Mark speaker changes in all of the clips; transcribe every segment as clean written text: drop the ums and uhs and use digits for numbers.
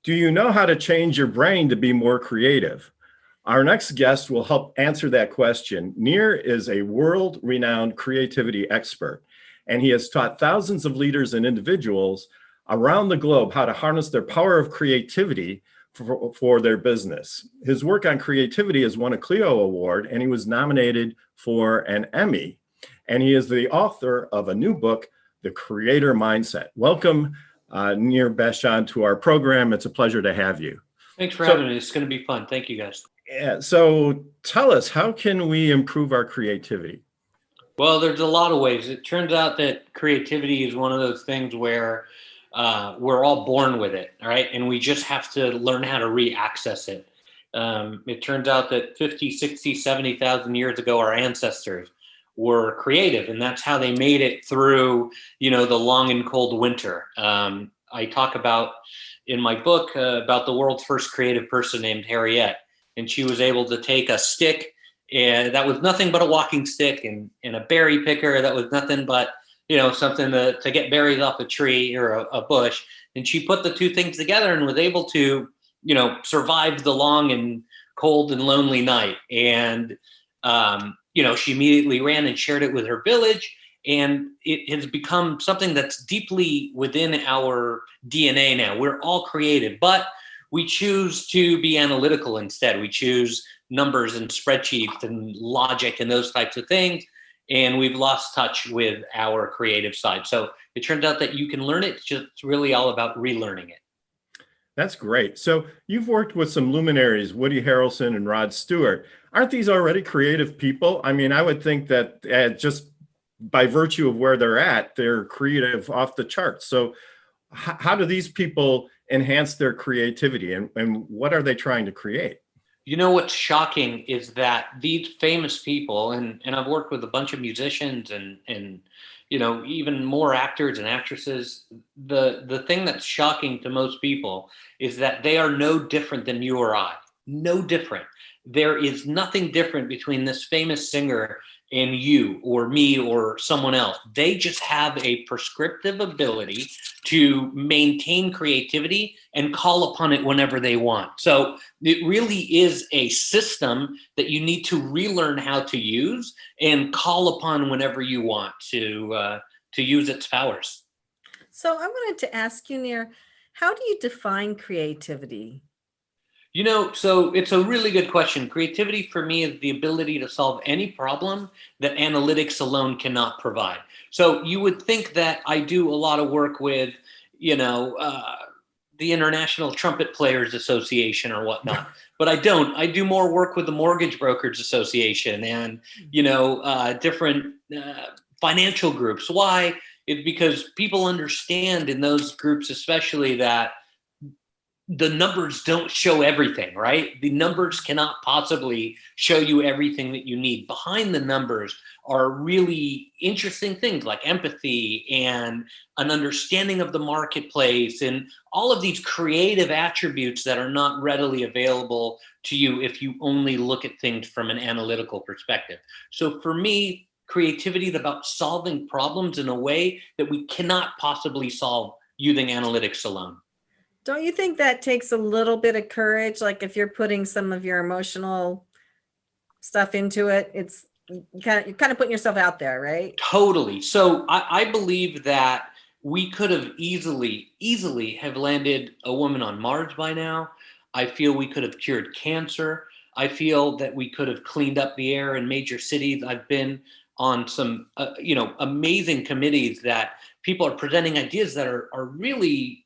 Speaker 1: Do you know how to change your brain to be more creative? Our next guest will help answer that question. Nir is a world-renowned creativity expert, and he has taught thousands of leaders and individuals around the globe how to harness their power of creativity for their business. His work on creativity has won a Clio Award, and he was nominated for an Emmy. And he is the author of a new book, The Creator Mindset. Welcome, Nir Bashan, to our program. It's a pleasure to have you.
Speaker 2: Thanks for having me. It's going to be fun. Thank you, guys.
Speaker 1: Yeah, so tell us, how can we improve our creativity?
Speaker 2: Well, there's a lot of ways. It turns out that creativity is one of those things where we're all born with it, all right? And we just have to learn how to re-access it. It turns out that 50, 60, 70,000 years ago, our ancestors were creative, and that's how they made it through, the long and cold winter. I talk about in my book about the world's first creative person named Harriet, and she was able to take a stick and that was nothing but a walking stick, and a berry picker that was nothing but something to get berries off a tree or a bush, and she put the two things together and was able to survive the long and cold and lonely night. And she immediately ran and shared it with her village, and it has become something that's deeply within our DNA now. We're all creative, but we choose to be analytical instead. We choose numbers and spreadsheets and logic and those types of things, and we've lost touch with our creative side. So it turns out that you can learn it. It's just really all about relearning it.
Speaker 1: That's great. So you've worked with some luminaries, Woody Harrelson and Rod Stewart. Aren't these already creative people? I mean, I would think that just by virtue of where they're at, they're creative off the charts. So how do these people enhance their creativity, and what are they trying to create?
Speaker 2: What's shocking is that these famous people, and I've worked with a bunch of musicians and even more actors and actresses. The thing that's shocking to most people is that they are no different than you or I. No different. There is nothing different between this famous singer and you or me or someone else. They just have a prescriptive ability to maintain creativity and call upon it whenever they want. So it really is a system that you need to relearn how to use and call upon whenever you want to use its powers.
Speaker 3: So I wanted to ask you, Nir, how do you define creativity?
Speaker 2: So it's a really good question. Creativity for me is the ability to solve any problem that analytics alone cannot provide. So you would think that I do a lot of work with, the International Trumpet Players Association or whatnot, but I don't. I do more work with the Mortgage Brokers Association and, different financial groups. Why? It's because people understand in those groups, especially, that the numbers don't show everything, right? The numbers cannot possibly show you everything that you need. Behind the numbers are really interesting things like empathy and an understanding of the marketplace and all of these creative attributes that are not readily available to you if you only look at things from an analytical perspective. So for me, creativity is about solving problems in a way that we cannot possibly solve using analytics alone.
Speaker 3: Don't you think that takes a little bit of courage? Like if you're putting some of your emotional stuff into it, you're kind of putting yourself out there, right?
Speaker 2: Totally. So I believe that we could have easily have landed a woman on Mars by now. I feel we could have cured cancer. I feel that we could have cleaned up the air in major cities. I've been on some, amazing committees that people are presenting ideas that are really,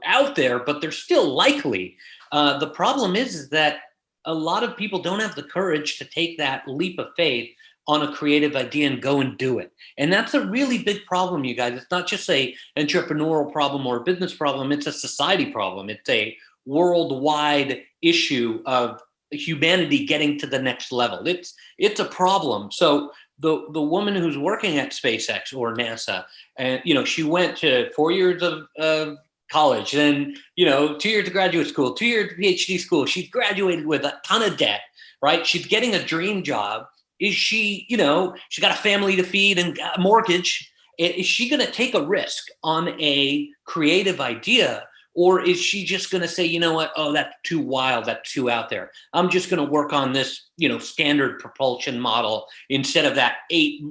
Speaker 2: out there, but they're still likely. The problem is that a lot of people don't have the courage to take that leap of faith on a creative idea and go and do it. And that's a really big problem, you guys. It's not just a entrepreneurial problem or a business problem. It's a society problem. It's a worldwide issue of humanity getting to the next level. It's a problem. So the woman who's working at SpaceX or NASA, and she went to 4 years of college, then 2 years of graduate school, 2 years of PhD school. She's graduated with a ton of debt, right? She's getting a dream job. Is she, she's got a family to feed and a mortgage. Is she going to take a risk on a creative idea Or is she just going to say, you know what? Oh, that's too wild. That's too out there. I'm just going to work on this, standard propulsion model instead of that 8,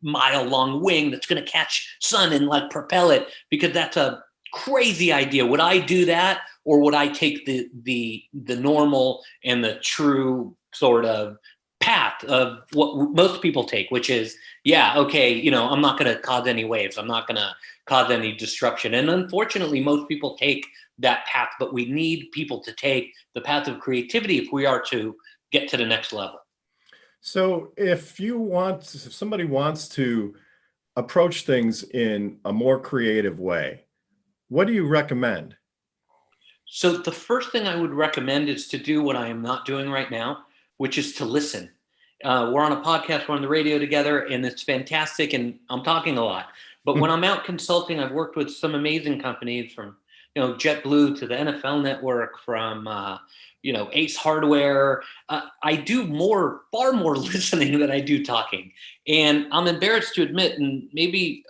Speaker 2: mile long wing that's going to catch sun and like propel it, because that's a crazy idea. Would I do that? Or would I take the normal and the true sort of path of what most people take, which is, yeah, okay, I'm not going to cause any waves. I'm not going to cause any disruption. And unfortunately, most people take that path, but we need people to take the path of creativity if we are to get to the next level.
Speaker 1: So if somebody wants to approach things in a more creative way, what do you recommend?
Speaker 2: So the first thing I would recommend is to do what I am not doing right now, which is to listen. We're on a podcast, we're on the radio together, and it's fantastic, and I'm talking a lot. But when I'm out consulting, I've worked with some amazing companies, from JetBlue to the NFL Network, from Ace Hardware. I do far more listening than I do talking, and I'm embarrassed to admit, and maybe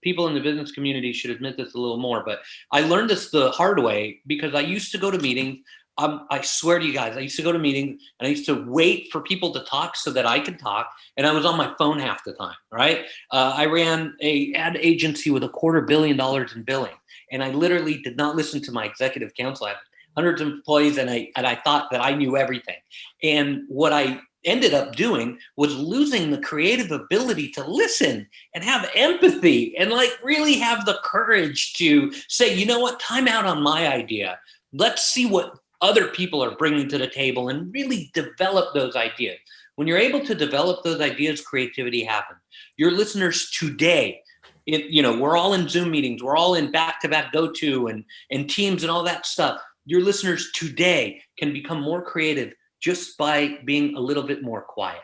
Speaker 2: people in the business community should admit this a little more, but I learned this the hard way, because I used to go to meetings. I swear to you guys, I used to go to meetings and I used to wait for people to talk so that I could talk. And I was on my phone half the time, right? I ran a ad agency with $250 million in billing. And I literally did not listen to my executive council. I had hundreds of employees, and I thought that I knew everything. And what I ended up doing was losing the creative ability to listen and have empathy and like really have the courage to say, you know what, time out on my idea. Let's see what other people are bringing to the table and really develop those ideas. When you're able to develop those ideas, creativity happens. Your listeners today, we're all in Zoom meetings, we're all in back-to-back go-to and Teams and all that stuff. Your listeners today can become more creative just by being a little bit more quiet.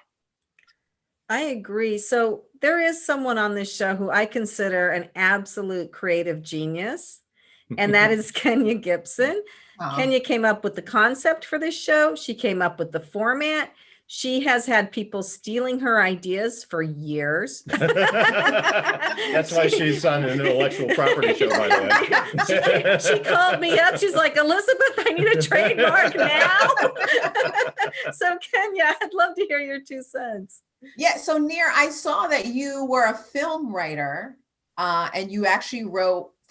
Speaker 3: I agree. So there is someone on this show who I consider an absolute creative genius, and that is Kenya Gibson. Kenya came up with the concept for this show. She came up with the format. She has had people stealing her ideas for years.
Speaker 1: That's why she's on an intellectual property show, by the
Speaker 3: way. She called me up. She's like, Elizabeth, I need a trademark now. So Kenya, I'd love to hear your 2 cents.
Speaker 4: Yeah. So Nir, I saw that you were a film writer, and you actually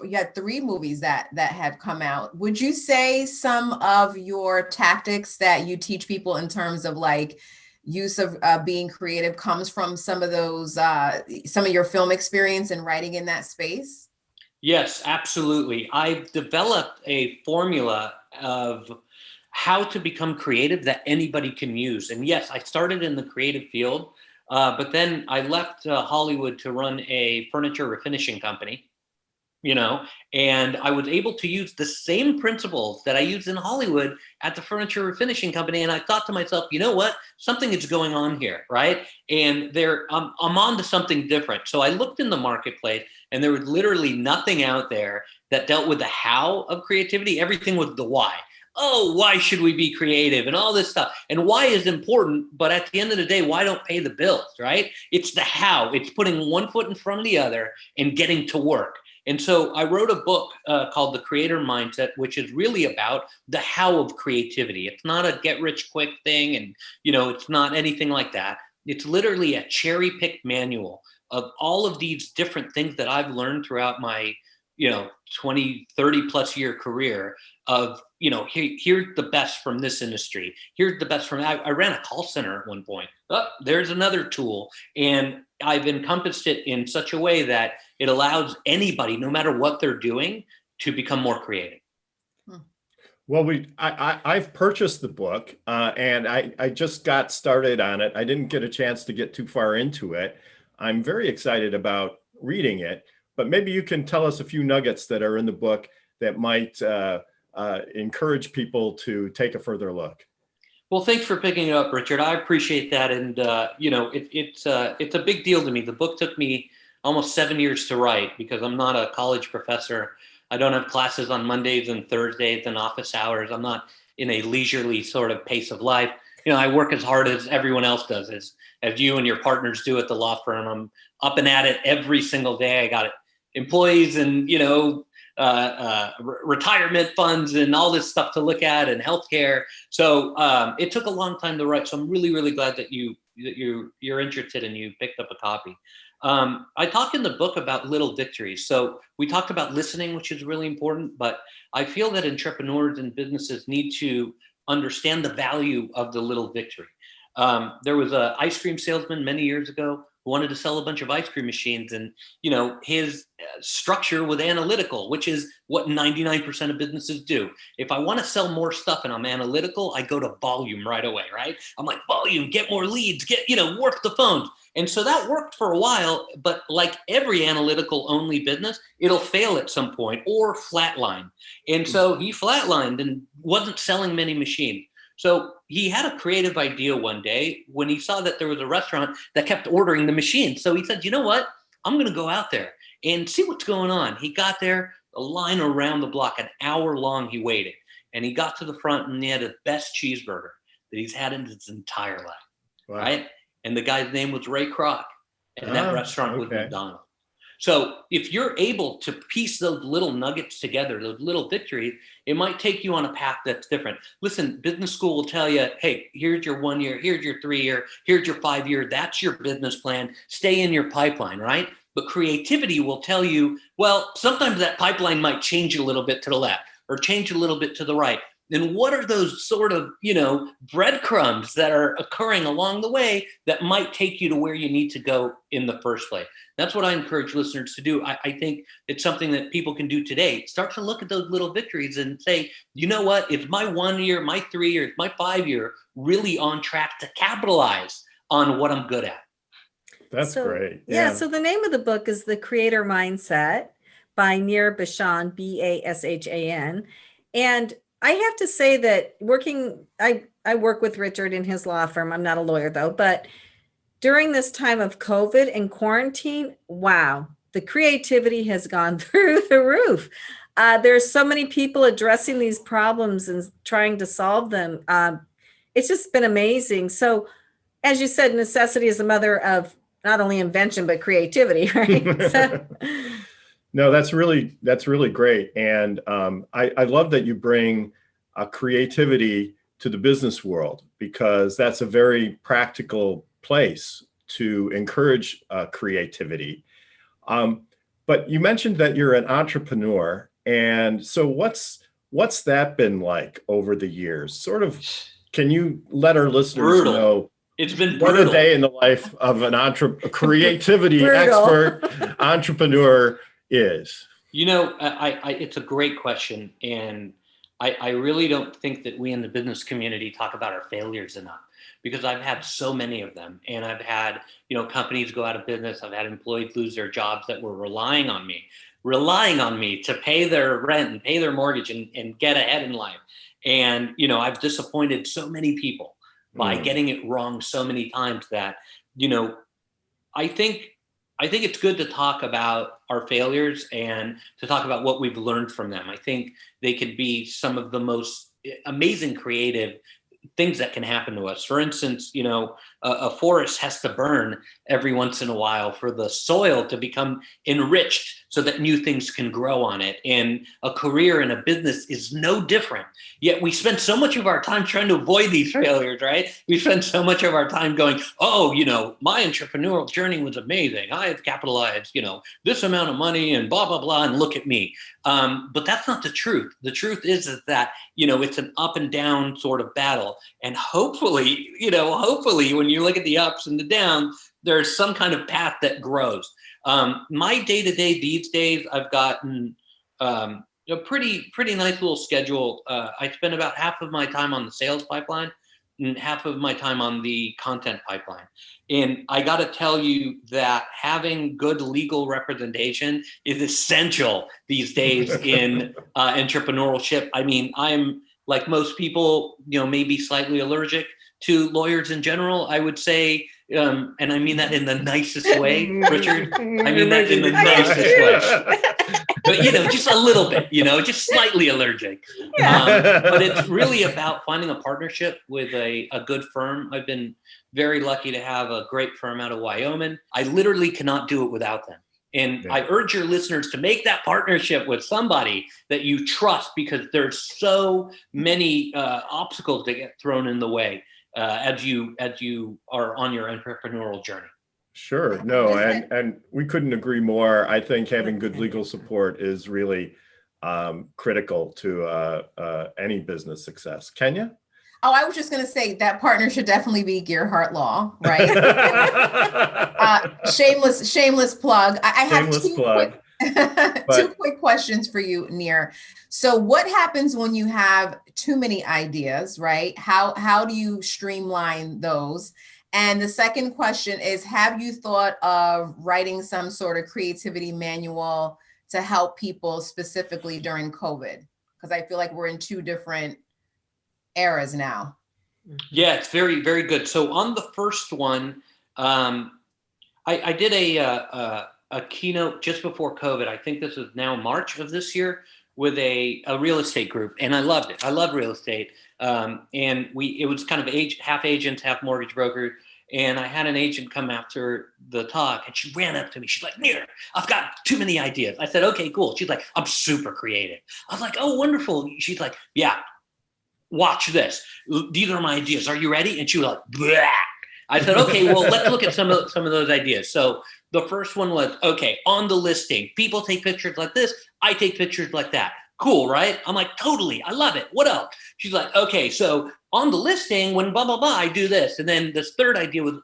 Speaker 4: you had 3 movies that have come out. Would you say some of your tactics that you teach people in terms of like use of being creative comes from some of those, some of your film experience and writing in that space?
Speaker 2: Yes, absolutely. I've developed a formula of how to become creative that anybody can use. And yes, I started in the creative field, but then I left Hollywood to run a furniture refinishing company. And I was able to use the same principles that I used in Hollywood at the furniture refinishing company. And I thought to myself, you know what, something is going on here, right? And I'm on to something different. So I looked in the marketplace, and there was literally nothing out there that dealt with the how of creativity. Everything was the why. Oh, why should we be creative and all this stuff? And why is important, but at the end of the day, why don't pay the bills, right? It's the how. It's putting one foot in front of the other and getting to work. And so I wrote a book called The Creator Mindset, which is really about the how of creativity. It's not a get rich quick thing, and it's not anything like that. It's literally a cherry picked manual of all of these different things that I've learned throughout my 20, 30 plus year career of, here's the best from this industry. Here's the best from, I ran a call center at one point. Oh, there's another tool. And I've encompassed it in such a way that it allows anybody, no matter what they're doing, to become more creative.
Speaker 1: Well, I've purchased the book, and I just got started on it. I didn't get a chance to get too far into it. I'm very excited about reading it, but maybe you can tell us a few nuggets that are in the book that might encourage people to take a further look.
Speaker 2: Well, thanks for picking it up, Richard. I appreciate that. And, it's a big deal to me. The book took me almost 7 years to write because I'm not a college professor. I don't have classes on Mondays and Thursdays and office hours. I'm not in a leisurely sort of pace of life. I work as hard as everyone else does, as you and your partners do at the law firm. I'm up and at it every single day. I got employees and, retirement funds and all this stuff to look at, and healthcare. So it took a long time to write. So I'm really, really glad that you're interested and you picked up a copy. I talk in the book about little victories. So we talked about listening, which is really important, but I feel that entrepreneurs and businesses need to understand the value of the little victory. There was an ice cream salesman many years ago who wanted to sell a bunch of ice cream machines, and his structure was analytical, which is what 99% of businesses do. If I want to sell more stuff and I'm analytical, I go to volume right away, right? I'm like, volume, get more leads, work the phones. And so that worked for a while, but like every analytical only business, it'll fail at some point or flatline. And so he flatlined and wasn't selling many machines. So he had a creative idea one day when he saw that there was a restaurant that kept ordering the machine. So he said, you know what? I'm going to go out there and see what's going on. He got there, a line around the block, an hour long he waited. And he got to the front and he had the best cheeseburger that he's had in his entire life. Wow. Right? And the guy's name was Ray Kroc. And that restaurant was McDonald's. So if you're able to piece those little nuggets together, those little victories, it might take you on a path that's different. Listen, business school will tell you, hey, here's your 1 year, here's your 3 year, here's your 5 year, that's your business plan. Stay in your pipeline, right? But creativity will tell you, well, sometimes that pipeline might change a little bit to the left or change a little bit to the right. Then what are those sort of, breadcrumbs that are occurring along the way that might take you to where you need to go in the first place? That's what I encourage listeners to do. I think it's something that people can do today. Start to look at those little victories and say, you know what, is my 1 year, my 3 years, my 5 year really on track to capitalize on what I'm good at?
Speaker 1: That's great.
Speaker 3: Yeah. So the name of the book is The Creator Mindset by Bashan, Bashan. And I have to say that I work with Richard in his law firm. I'm not a lawyer though, but during this time of COVID and quarantine, wow, the creativity has gone through the roof. There's so many people addressing these problems and trying to solve them. It's just been amazing. So as you said, necessity is the mother of not only invention, but creativity, right? So,
Speaker 1: no, that's really great. And I love that you bring creativity to the business world, because that's a very practical place to encourage creativity. But you mentioned that you're an entrepreneur. And so what's that been like over the years? Sort of, can you let our listeners know?
Speaker 2: It's been
Speaker 1: brutal. What a day in the life of a creativity expert entrepreneur is.
Speaker 2: It's a great question. And I really don't think that we in the business community talk about our failures enough, because I've had so many of them. And I've had, companies go out of business. I've had employees lose their jobs that were relying on me to pay their rent and pay their mortgage and get ahead in life. And, I've disappointed so many people by getting it wrong so many times that, I think it's good to talk about our failures and to talk about what we've learned from them. I think they could be some of the most amazing creative things that can happen to us. For instance, a forest has to burn every once in a while for the soil to become enriched so that new things can grow on it. And a career in a business is no different. Yet we spend so much of our time trying to avoid these failures, right? We spend so much of our time going, my entrepreneurial journey was amazing. I have capitalized, this amount of money and blah, blah, blah, and look at me. But that's not the truth. The truth is that, it's an up and down sort of battle. And hopefully, when you look at the ups and the downs, there's some kind of path that grows. My day-to-day these days, I've gotten a pretty nice little schedule. I spend about half of my time on the sales pipeline and half of my time on the content pipeline. And I got to tell you that having good legal representation is essential these days in entrepreneurship. I mean, I'm like most people, maybe slightly allergic to lawyers in general, I would say. And I mean that in the nicest way, Richard. I mean that in the nicest way. But, just a little bit, just slightly allergic. But it's really about finding a partnership with a good firm. I've been very lucky to have a great firm out of Wyoming. I literally cannot do it without them. And I urge your listeners to make that partnership with somebody that you trust, because there's so many obstacles that get thrown in the way as you are on your entrepreneurial journey.
Speaker 1: Sure. No, and we couldn't agree more. I think having good legal support is really critical to any business success. Kenya?
Speaker 4: Oh, I was just going to say that partner should definitely be Gearhart Law, right? Shameless plug. I have two quick questions for you, Nir. So what happens when you have too many ideas, right? How do you streamline those? And the second question is, have you thought of writing some sort of creativity manual to help people specifically during COVID? Because I feel like we're in two different eras now.
Speaker 2: Yeah, it's very, very good. So on the first one, I did a keynote just before COVID. I think this is now March of this year, with a real estate group, and I loved it. I love real estate, and it was kind of half agents, half mortgage brokers. And I had an agent come after the talk, and she ran up to me. She's like, "Nir, I've got too many ideas." I said, "Okay, cool." She's like, "I'm super creative." I was like, "Oh, wonderful." She's like, "Yeah, watch this. These are my ideas. Are you ready?" And she was like, "Bleh." I said, "Okay, well, let's look at some of those ideas." So the first one was, okay, on the listing, people take pictures like this. I take pictures like that. Cool, right? I'm like, totally. I love it. What else? She's like, okay, so on the listing, when blah, blah, blah, I do this. And then this third idea was,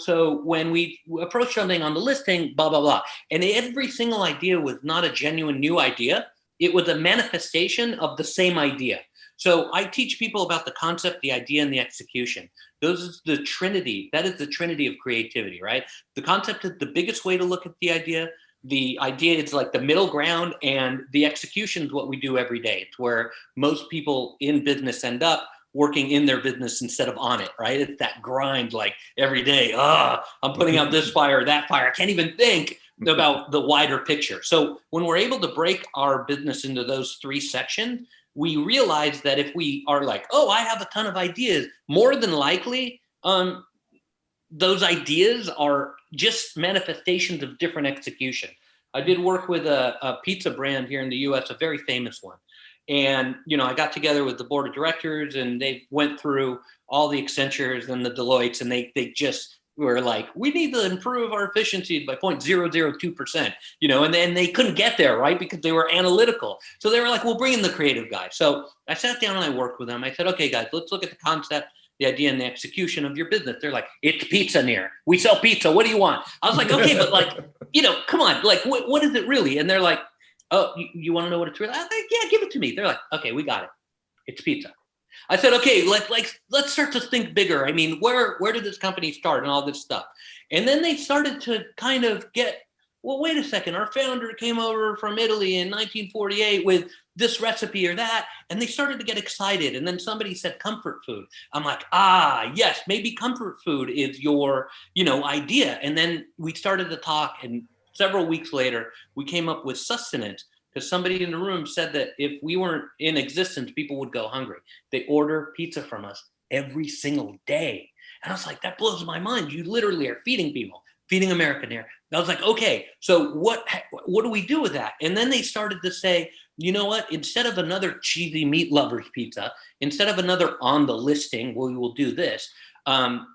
Speaker 2: so when we approach something on the listing, blah, blah, blah. And every single idea was not a genuine new idea. It was a manifestation of the same idea. So I teach people about the concept, the idea, and the execution. Those is the trinity. That is the trinity of creativity, right? The concept is the biggest way to look at the idea. The idea is like the middle ground, and the execution is what we do every day. It's where most people in business end up, working in their business instead of on it, right? It's that grind, like every day, I'm putting out this fire, that fire. I can't even think about the wider picture. So when we're able to break our business into those three sections, we realize that if we are like, oh, I have a ton of ideas, more than likely, those ideas are just manifestations of different execution. I did work with a pizza brand here in the US, a very famous one. And, I got together with the board of directors, and they went through all the Accentures and the Deloittes, and they just were like, we need to improve our efficiency by 0.002%, and then they couldn't get there, right? Because they were analytical. So they were like, we'll bring in the creative guy. So I sat down and I worked with them. I said, okay, guys, let's look at the concept, the idea, and the execution of your business. They're like, it's pizza, Nir. We sell pizza. What do you want? I was like, okay, but like, come on, like, what is it really? And they're like, oh, you want to know what it's really? I was like, yeah, give it to me. They're like, okay, we got it. It's pizza. I said, okay, let's start to think bigger. I mean, where did this company start and all this stuff? And then they started to kind of get, well, wait a second. Our founder came over from Italy in 1948 with this recipe or that. And they started to get excited. And then somebody said comfort food. I'm like, yes, maybe comfort food is your, idea. And then we started to talk, and several weeks later, we came up with sustenance, because somebody in the room said that if we weren't in existence, people would go hungry. They order pizza from us every single day. And I was like, that blows my mind. You literally are feeding people, feeding America here. I was like, okay, so what do we do with that? And then they started to say, you know what? Instead of another cheesy meat lovers pizza, instead of another on the listing, we will do this.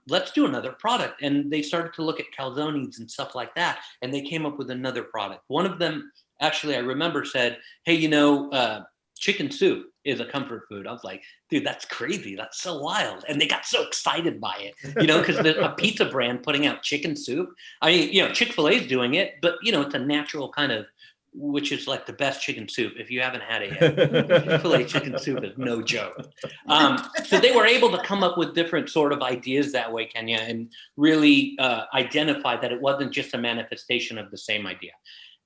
Speaker 2: Let's do another product. And they started to look at calzones and stuff like that. And they came up with another product. One of them, actually, I remember, said, hey, chicken soup is a comfort food. I was like, dude, that's crazy. That's so wild. And they got so excited by it, because a pizza brand putting out chicken soup. I mean, Chick-fil-A is doing it, but, it's a natural kind of, which is like the best chicken soup. If you haven't had it yet, Chick-fil-A chicken soup is no joke. So they were able to come up with different sort of ideas that way, Kenya, and really identify that it wasn't just a manifestation of the same idea.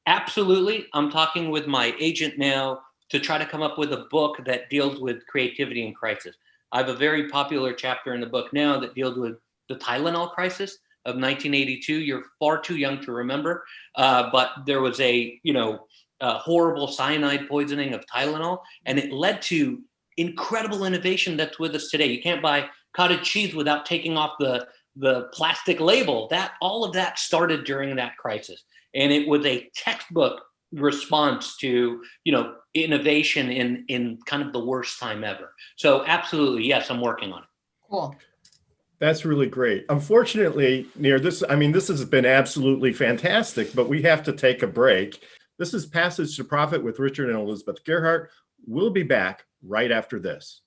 Speaker 2: Absolutely. I'm talking with my agent now to try to come up with a book that deals with creativity in crisis. I have a very popular chapter in the book now that deals with the Tylenol crisis of 1982. You're far too young to remember, but there was a horrible cyanide poisoning of Tylenol, and it led to incredible innovation that's with us today. You can't buy cottage cheese without taking off the plastic label. All of that started during that crisis. and it was a textbook response to, you know, innovation in kind of the worst time ever. So absolutely, yes, I'm working on it.
Speaker 4: Cool.
Speaker 1: That's really great. Unfortunately, Nir, this has been absolutely fantastic, but we have to take a break. This is Passage to Profit with Richard and Elizabeth Gerhardt. We'll be back right after this.